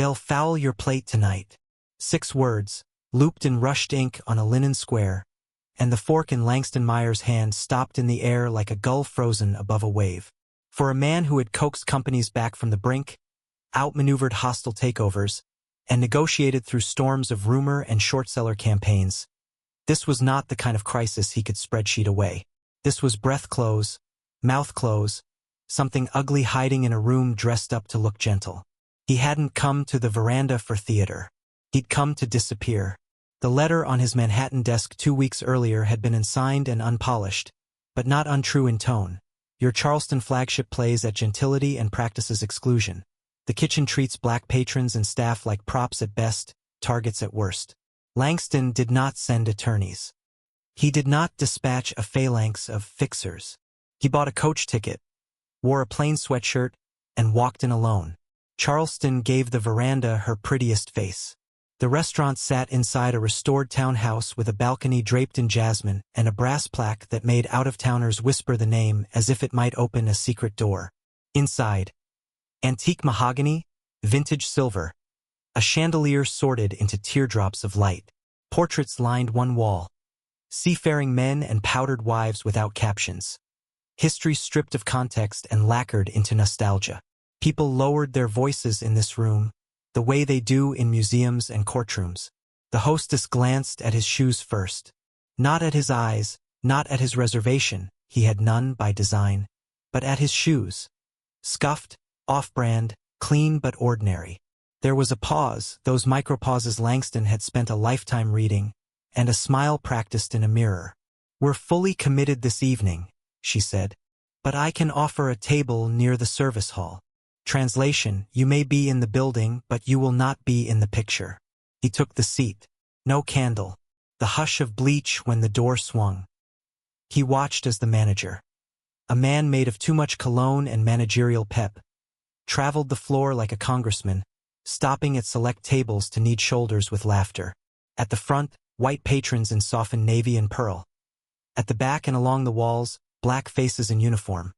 "They'll foul your plate tonight." 6 words, looped in rushed ink on a linen square, and the fork in Langston Meyer's hand stopped in the air like a gull frozen above a wave. For a man who had coaxed companies back from the brink, outmaneuvered hostile takeovers, and negotiated through storms of rumor and short-seller campaigns, this was not the kind of crisis he could spreadsheet away. This was breath close, mouth close, something ugly hiding in a room dressed up to look gentle. He hadn't come to the veranda for theater. He'd come to disappear. The letter on his Manhattan desk 2 weeks earlier had been unsigned and unpolished, but not untrue in tone. Your Charleston flagship plays at gentility and practices exclusion. The kitchen treats black patrons and staff like props at best, targets at worst. Langston did not send attorneys. He did not dispatch a phalanx of fixers. He bought a coach ticket, wore a plain sweatshirt, and walked in alone. Charleston gave the veranda her prettiest face. The restaurant sat inside a restored townhouse with a balcony draped in jasmine and a brass plaque that made out-of-towners whisper the name as if it might open a secret door. Inside, antique mahogany, vintage silver, a chandelier sorted into teardrops of light. Portraits lined one wall. Seafaring men and powdered wives without captions. History stripped of context and lacquered into nostalgia. People lowered their voices in this room, the way they do in museums and courtrooms. The hostess glanced at his shoes first. Not at his eyes, not at his reservation, he had none by design, but at his shoes. Scuffed, off-brand, clean but ordinary. There was a pause, those micropauses Langston had spent a lifetime reading, and a smile practiced in a mirror. "We're fully committed this evening," she said, "but I can offer a table near the service hall." Translation: you may be in the building, but you will not be in the picture. He took the seat. No candle. The hush of bleach when the door swung. He watched as the manager, a man made of too much cologne and managerial pep, traveled the floor like a congressman, stopping at select tables to knead shoulders with laughter. At the front, white patrons in softened navy and pearl. At the back and along the walls, black faces in uniform.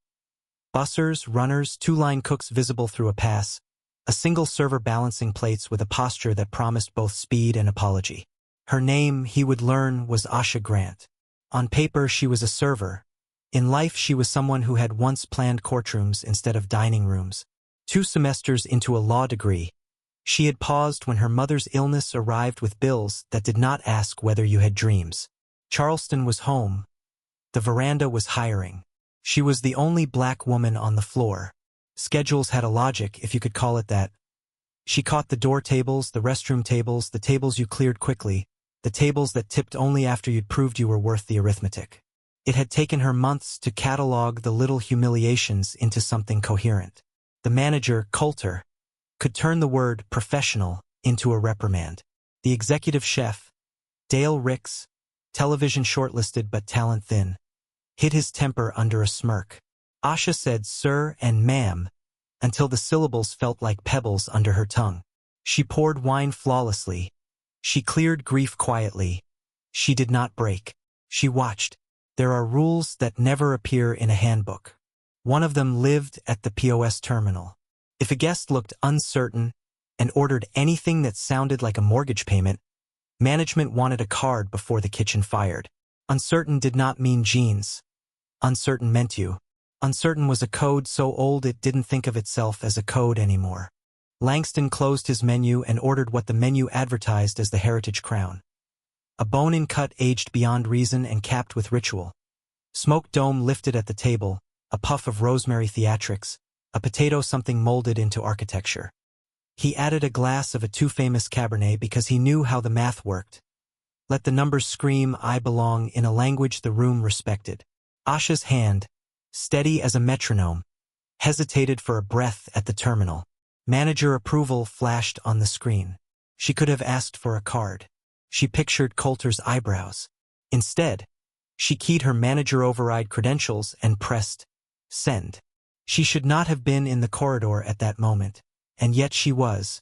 Bussers, runners, 2-line cooks visible through a pass, a single server balancing plates with a posture that promised both speed and apology. Her name, he would learn, was Asha Grant. On paper, she was a server. In life, she was someone who had once planned courtrooms instead of dining rooms. 2 semesters into a law degree, she had paused when her mother's illness arrived with bills that did not ask whether you had dreams. Charleston was home. The veranda was hiring. She was the only black woman on the floor. Schedules had a logic, if you could call it that. She caught the door tables, the restroom tables, the tables you cleared quickly, the tables that tipped only after you'd proved you were worth the arithmetic. It had taken her months to catalog the little humiliations into something coherent. The manager, Coulter, could turn the word professional into a reprimand. The executive chef, Dale Ricks, television shortlisted but talent thin, hid his temper under a smirk. Asha said sir and ma'am until the syllables felt like pebbles under her tongue. She poured wine flawlessly. She cleared grief quietly. She did not break. She watched. There are rules that never appear in a handbook. One of them lived at the POS terminal. If a guest looked uncertain and ordered anything that sounded like a mortgage payment, management wanted a card before the kitchen fired. Uncertain did not mean jeans. Uncertain meant you. Uncertain was a code so old it didn't think of itself as a code anymore. Langston closed his menu and ordered what the menu advertised as the Heritage Crown. A bone-in cut aged beyond reason and capped with ritual. Smoke dome lifted at the table, a puff of rosemary theatrics, a potato something molded into architecture. He added a glass of a too-famous Cabernet because he knew how the math worked. Let the numbers scream, I belong, in a language the room respected. Asha's hand, steady as a metronome, hesitated for a breath at the terminal. Manager approval flashed on the screen. She could have asked for a card. She pictured Coulter's eyebrows. Instead, she keyed her manager override credentials and pressed send. She should not have been in the corridor at that moment, and yet she was.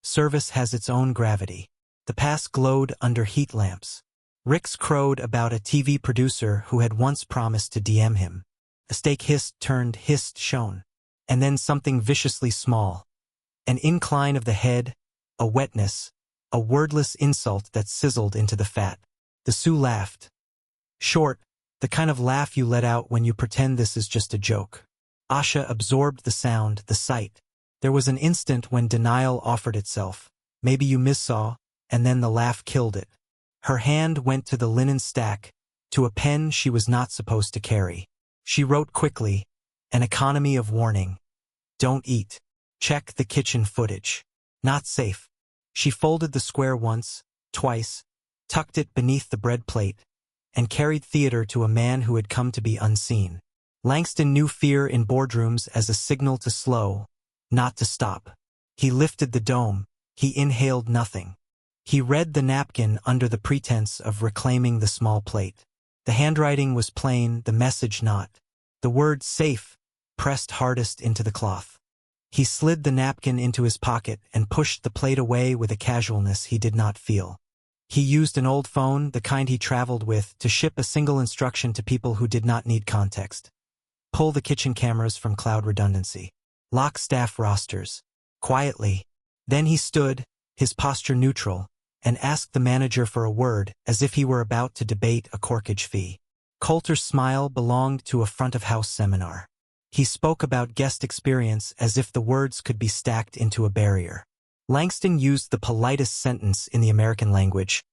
Service has its own gravity. The pass glowed under heat lamps. Ricks crowed about a TV producer who had once promised to DM him. A steak hissed turned hissed shone. And then something viciously small. An incline of the head, a wetness, a wordless insult that sizzled into the fat. The Sioux laughed. Short, the kind of laugh you let out when you pretend this is just a joke. Asha absorbed the sound, the sight. There was an instant when denial offered itself. Maybe you missaw, and then the laugh killed it. Her hand went to the linen stack, to a pen she was not supposed to carry. She wrote quickly, an economy of warning. Don't eat. Check the kitchen footage. Not safe. She folded the square once, twice, tucked it beneath the bread plate, and carried theater to a man who had come to be unseen. Langston knew fear in boardrooms as a signal to slow, not to stop. He lifted the dome. He inhaled nothing. He read the napkin under the pretense of reclaiming the small plate. The handwriting was plain, the message not. The word safe pressed hardest into the cloth. He slid the napkin into his pocket and pushed the plate away with a casualness he did not feel. He used an old phone, the kind he traveled with, to ship a single instruction to people who did not need context. Pull the kitchen cameras from cloud redundancy. Lock staff rosters. Quietly. Then he stood, his posture neutral, and asked the manager for a word, as if he were about to debate a corkage fee. Coulter's smile belonged to a front-of-house seminar. He spoke about guest experience as if the words could be stacked into a barrier. Langston used the politest sentence in the American language.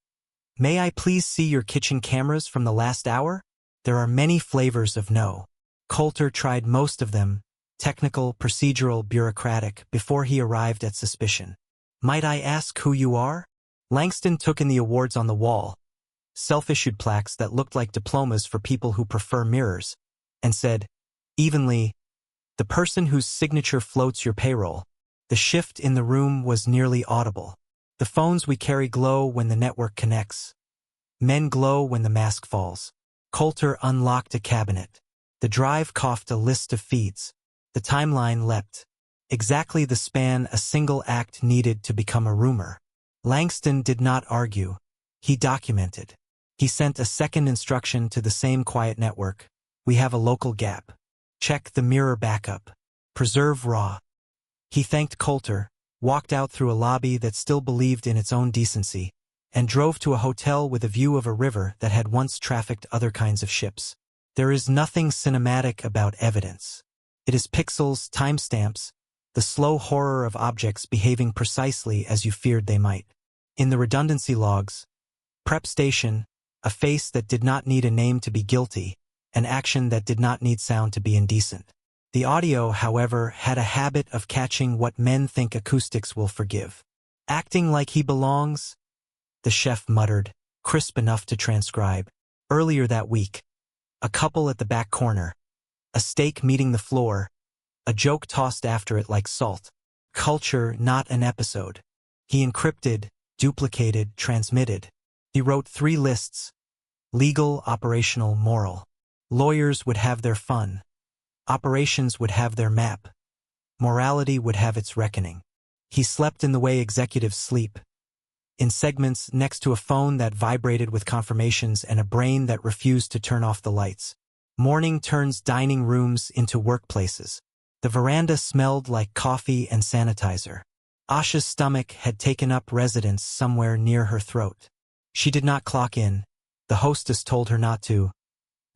May I please see your kitchen cameras from the last hour? There are many flavors of no. Coulter tried most of them, technical, procedural, bureaucratic, before he arrived at suspicion. Might I ask who you are? Langston took in the awards on the wall, self-issued plaques that looked like diplomas for people who prefer mirrors, and said, evenly, the person whose signature floats your payroll. The shift in the room was nearly audible. The phones we carry glow when the network connects. Men glow when the mask falls. Coulter unlocked a cabinet. The drive coughed a list of feeds. The timeline leapt. Exactly the span a single act needed to become a rumor. Langston did not argue. He documented. He sent a second instruction to the same quiet network. We have a local gap. Check the mirror backup. Preserve raw. He thanked Coulter, walked out through a lobby that still believed in its own decency, and drove to a hotel with a view of a river that had once trafficked other kinds of ships. There is nothing cinematic about evidence. It is pixels, timestamps, the slow horror of objects behaving precisely as you feared they might. In the redundancy logs, prep station, a face that did not need a name to be guilty, an action that did not need sound to be indecent. The audio, however, had a habit of catching what men think acoustics will forgive. Acting like he belongs, the chef muttered, crisp enough to transcribe. Earlier that week, a couple at the back corner, a steak meeting the floor, a joke tossed after it like salt. Culture, not an episode. He encrypted, duplicated, transmitted. He wrote 3 lists: legal, operational, moral. Lawyers would have their fun. Operations would have their map. Morality would have its reckoning. He slept in the way executives sleep, in segments next to a phone that vibrated with confirmations and a brain that refused to turn off the lights. Morning turns dining rooms into workplaces. The veranda smelled like coffee and sanitizer. Asha's stomach had taken up residence somewhere near her throat. She did not clock in. The hostess told her not to.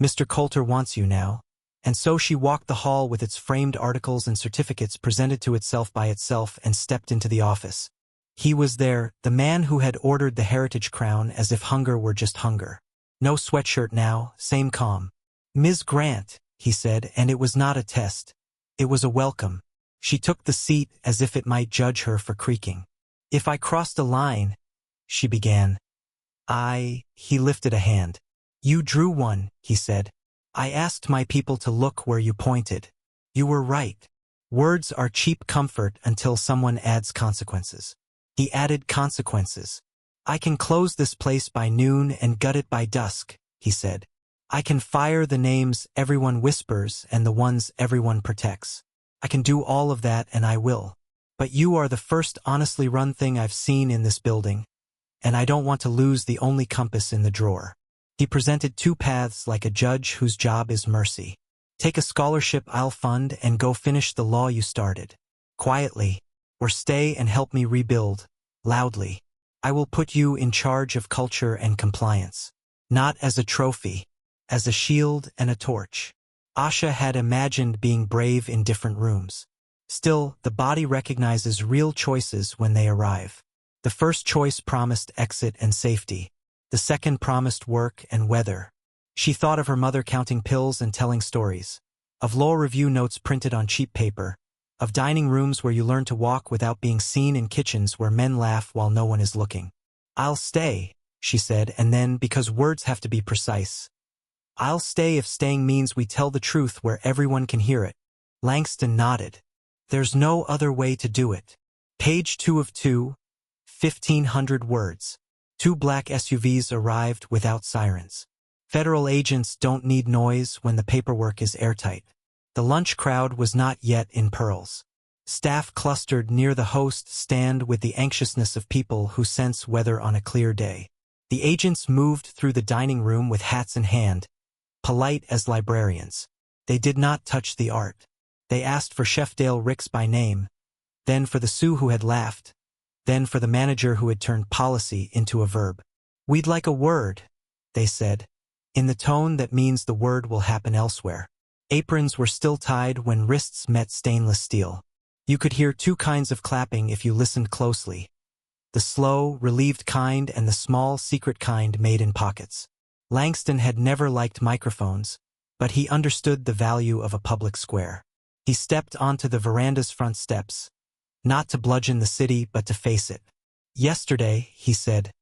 Mr. Coulter wants you now. And so she walked the hall with its framed articles and certificates presented to itself by itself and stepped into the office. He was there, the man who had ordered the heritage crown as if hunger were just hunger. No sweatshirt now, same calm. Ms. Grant, he said, and it was not a test. It was a welcome. She took the seat as if it might judge her for creaking. If I crossed a line, she began. He lifted a hand. You drew one, he said. I asked my people to look where you pointed. You were right. Words are cheap comfort until someone adds consequences. He added consequences. I can close this place by noon and gut it by dusk, he said. I can fire the names everyone whispers and the ones everyone protects. I can do all of that, and I will. But you are the first honestly run thing I've seen in this building, and I don't want to lose the only compass in the drawer. He presented 2 paths like a judge whose job is mercy. Take a scholarship I'll fund and go finish the law you started. Quietly. Or stay and help me rebuild. loudly. I will put you in charge of culture and compliance. Not as a trophy, as a shield and a torch. Asha had imagined being brave in different rooms. Still, the body recognizes real choices when they arrive. The first choice promised exit and safety. The second promised work and weather. She thought of her mother counting pills and telling stories. Of law review notes printed on cheap paper. Of dining rooms where you learn to walk without being seen, in kitchens where men laugh while no one is looking. I'll stay, she said, and then, because words have to be precise. I'll stay if staying means we tell the truth where everyone can hear it. Langston nodded. There's no other way to do it. Page 2 of 2, 1,500 words. 2 black SUVs arrived without sirens. Federal agents don't need noise when the paperwork is airtight. The lunch crowd was not yet in pearls. Staff clustered near the host stand with the anxiousness of people who sense weather on a clear day. The agents moved through the dining room with hats in hand, polite as librarians. They did not touch the art. They asked for Chef Dale Ricks by name, then for the Sioux who had laughed, then for the manager who had turned policy into a verb. We'd like a word, they said, in the tone that means the word will happen elsewhere. Aprons were still tied when wrists met stainless steel. You could hear 2 kinds of clapping if you listened closely. The slow, relieved kind and the small, secret kind made in pockets. Langston had never liked microphones, but he understood the value of a public square. He stepped onto the veranda's front steps, not to bludgeon the city but to face it. Yesterday, he said,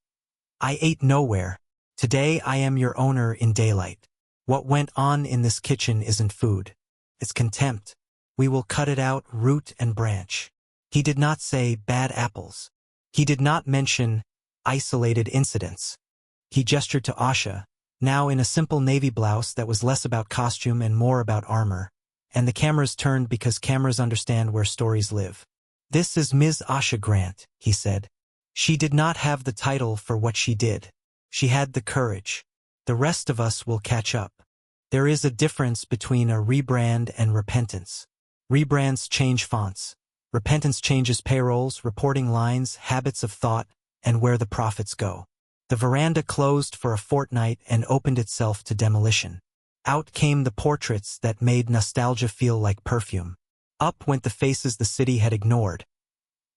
I ate nowhere. Today I am your owner in daylight. What went on in this kitchen isn't food. It's contempt. We will cut it out root and branch. He did not say bad apples. He did not mention isolated incidents. He gestured to Asha, now in a simple navy blouse that was less about costume and more about armor, and the cameras turned because cameras understand where stories live. This is Ms. Asha Grant, he said. She did not have the title for what she did. She had the courage. The rest of us will catch up. There is a difference between a rebrand and repentance. Rebrands change fonts. Repentance changes payrolls, reporting lines, habits of thought, and where the profits go. The veranda closed for a fortnight and opened itself to demolition. Out came the portraits that made nostalgia feel like perfume. Up went the faces the city had ignored.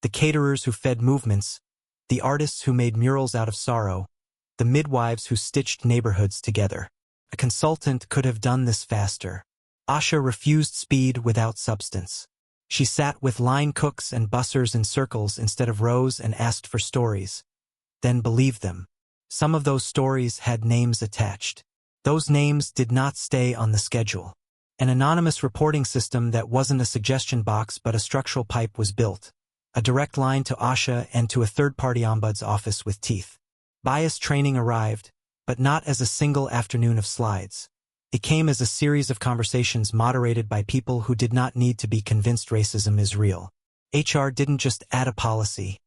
The caterers who fed movements, the artists who made murals out of sorrow, the midwives who stitched neighborhoods together. A consultant could have done this faster. Asha refused speed without substance. She sat with line cooks and bussers in circles instead of rows and asked for stories. Then believed them. Some of those stories had names attached. Those names did not stay on the schedule. An anonymous reporting system that wasn't a suggestion box but a structural pipe was built. A direct line to Asha and to a third-party ombud's office with teeth. Bias training arrived, but not as a single afternoon of slides. It came as a series of conversations moderated by people who did not need to be convinced racism is real. HR didn't just add a policy.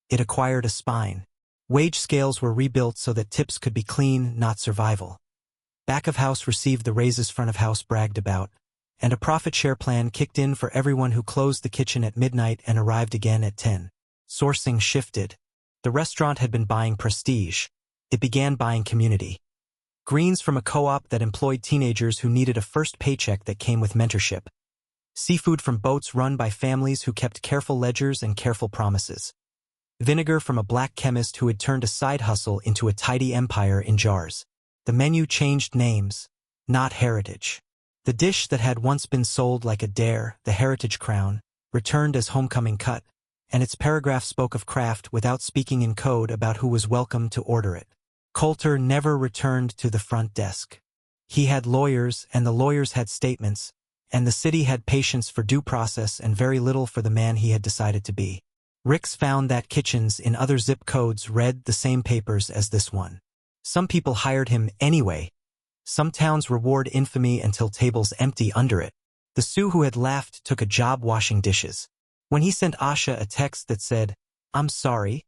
It acquired a spine. Wage scales were rebuilt so that tips could be clean, not survival. Back of house received the raises front of house bragged about, and a profit share plan kicked in for everyone who closed the kitchen at midnight and arrived again at 10. Sourcing shifted. The restaurant had been buying prestige. It began buying community. Greens from a co-op that employed teenagers who needed a first paycheck that came with mentorship. Seafood from boats run by families who kept careful ledgers and careful promises. Vinegar from a black chemist who had turned a side hustle into a tidy empire in jars. The menu changed names, not heritage. The dish that had once been sold like a dare, the Heritage Crown, returned as homecoming cut, and its paragraph spoke of craft without speaking in code about who was welcome to order it. Coulter never returned to the front desk. He had lawyers, and the lawyers had statements, and the city had patience for due process and very little for the man he had decided to be. Ricks found that kitchens in other zip codes read the same papers as this one. Some people hired him anyway. Some towns reward infamy until tables empty under it. The Sioux who had laughed took a job washing dishes. When he sent Asha a text that said, "I'm sorry,"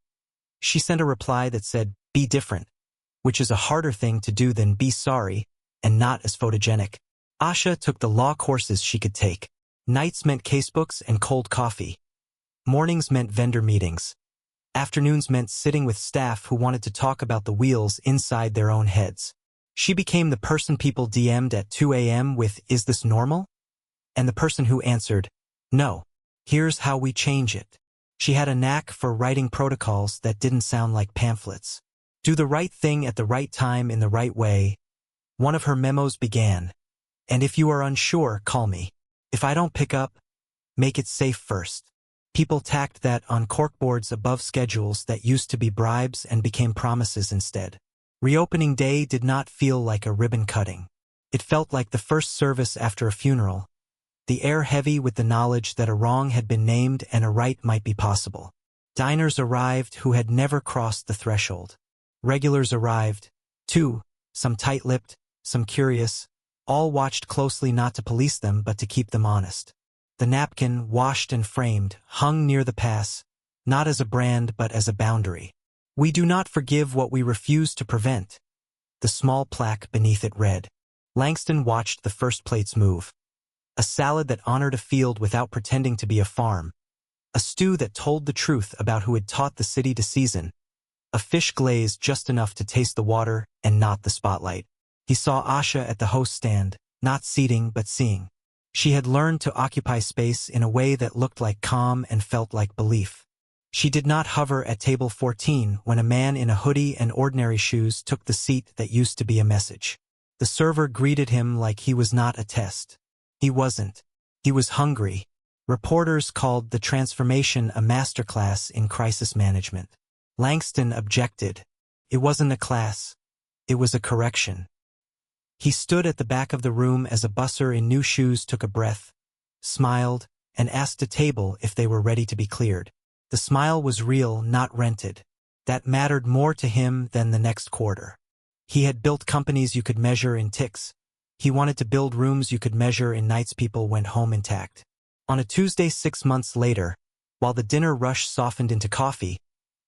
she sent a reply that said, "Be different," which is a harder thing to do than be sorry, and not as photogenic. Asha took the law courses she could take. Nights meant casebooks and cold coffee. Mornings meant vendor meetings. Afternoons meant sitting with staff who wanted to talk about the wheels inside their own heads. She became the person people DM'd at 2 a.m. with, "Is this normal?" And the person who answered, "No. Here's how we change it." She had a knack for writing protocols that didn't sound like pamphlets. Do the right thing at the right time in the right way. One of her memos began, "And if you are unsure, call me. If I don't pick up, make it safe first." People tacked that on corkboards above schedules that used to be bribes and became promises instead. Reopening day did not feel like a ribbon cutting. It felt like the first service after a funeral, the air heavy with the knowledge that a wrong had been named and a right might be possible. Diners arrived who had never crossed the threshold. Regulars arrived, too, some tight-lipped, some curious. All watched closely not to police them but to keep them honest. The napkin, washed and framed, hung near the pass, not as a brand but as a boundary. "We do not forgive what we refuse to prevent." The small plaque beneath it read. Langston watched the first plates move. A salad that honored a field without pretending to be a farm. A stew that told the truth about who had taught the city to season. A fish glazed just enough to taste the water and not the spotlight. He saw Asha at the host stand, not seating but seeing. She had learned to occupy space in a way that looked like calm and felt like belief. She did not hover at table 14 when a man in a hoodie and ordinary shoes took the seat that used to be a message. The server greeted him like he was not a test. He wasn't. He was hungry. Reporters called the transformation a masterclass in crisis management. Langston objected. It wasn't a class. It was a correction. He stood at the back of the room as a busser in new shoes took a breath, smiled, and asked a table if they were ready to be cleared. The smile was real, not rented. That mattered more to him than the next quarter. He had built companies you could measure in ticks. He wanted to build rooms you could measure in nights people went home intact. On a Tuesday 6 months later, while the dinner rush softened into coffee,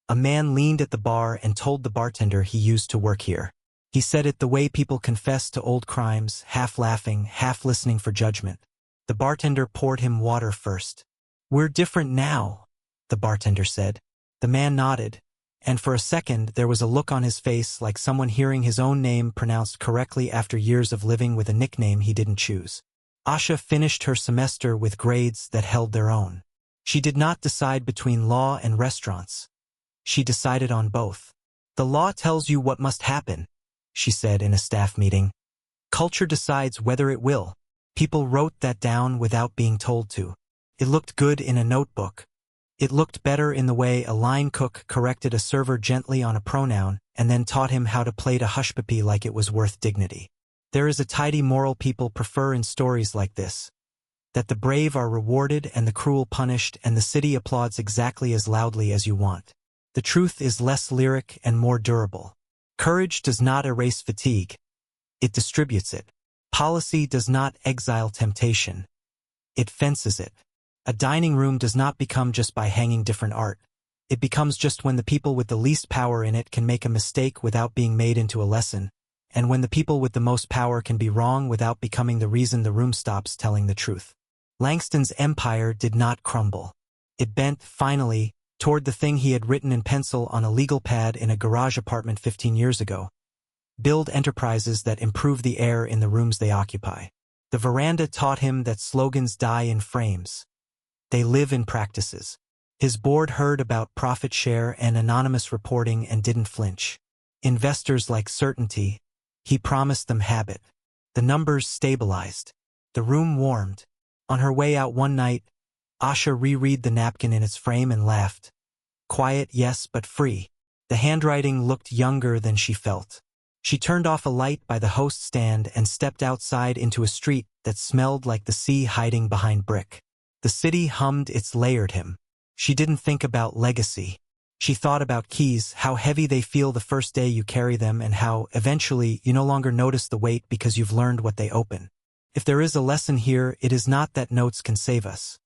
a man leaned at the bar and told the bartender he used to work here. He said it the way people confess to old crimes, half laughing, half listening for judgment. The bartender poured him water first. "We're different now," the bartender said. The man nodded, and for a second there was a look on his face like someone hearing his own name pronounced correctly after years of living with a nickname he didn't choose. Asha finished her semester with grades that held their own. She did not decide between law and restaurants. She decided on both. "The law tells you what must happen," she said in a staff meeting. "Culture decides whether it will." People wrote that down without being told to. It looked good in a notebook. It looked better in the way a line cook corrected a server gently on a pronoun and then taught him how to play to hushpuppi like it was worth dignity. There is a tidy moral people prefer in stories like this. That the brave are rewarded and the cruel punished and the city applauds exactly as loudly as you want. The truth is less lyric and more durable. Courage does not erase fatigue. It distributes it. Policy does not exile temptation. It fences it. A dining room does not become just by hanging different art. It becomes just when the people with the least power in it can make a mistake without being made into a lesson, and when the people with the most power can be wrong without becoming the reason the room stops telling the truth. Langston's empire did not crumble. It bent, finally, toward the thing he had written in pencil on a legal pad in a garage apartment 15 years ago. Build enterprises that improve the air in the rooms they occupy. The veranda taught him that slogans die in frames. They live in practices. His board heard about profit share and anonymous reporting and didn't flinch. Investors like certainty. He promised them habit. The numbers stabilized. The room warmed. On her way out one night, Asha reread the napkin in its frame and laughed. Quiet, yes, but free. The handwriting looked younger than she felt. She turned off a light by the host stand and stepped outside into a street that smelled like the sea hiding behind brick. The city hummed its layered hymn. She didn't think about legacy. She thought about keys, how heavy they feel the first day you carry them and how, eventually, you no longer notice the weight because you've learned what they open. If there is a lesson here, it is not that notes can save us.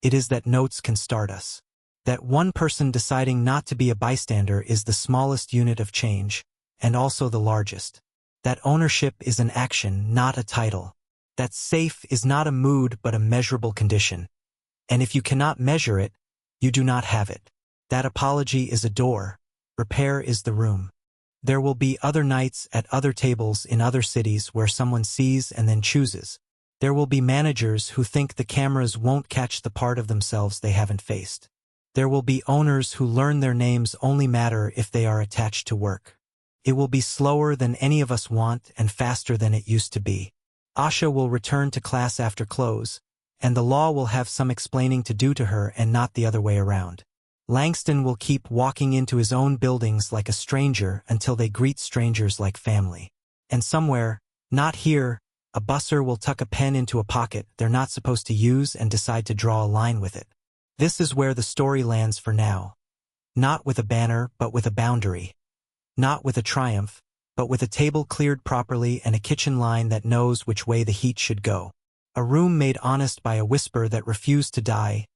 It is that notes can start us. That one person deciding not to be a bystander is the smallest unit of change, and also the largest. That ownership is an action, not a title. That safe is not a mood but a measurable condition. And if you cannot measure it, you do not have it. That apology is a door. Repair is the room. There will be other nights at other tables in other cities where someone sees and then chooses. There will be managers who think the cameras won't catch the part of themselves they haven't faced. There will be owners who learn their names only matter if they are attached to work. It will be slower than any of us want and faster than it used to be. Asha will return to class after close, and the law will have some explaining to do to her and not the other way around. Langston will keep walking into his own buildings like a stranger until they greet strangers like family. And somewhere, not here, a busser will tuck a pen into a pocket they're not supposed to use and decide to draw a line with it. This is where the story lands for now. Not with a banner, but with a boundary. Not with a triumph, but with a table cleared properly and a kitchen line that knows which way the heat should go. A room made honest by a whisper that refused to die,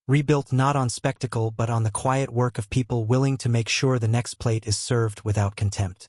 rebuilt not on spectacle but on the quiet work of people willing to make sure the next plate is served without contempt.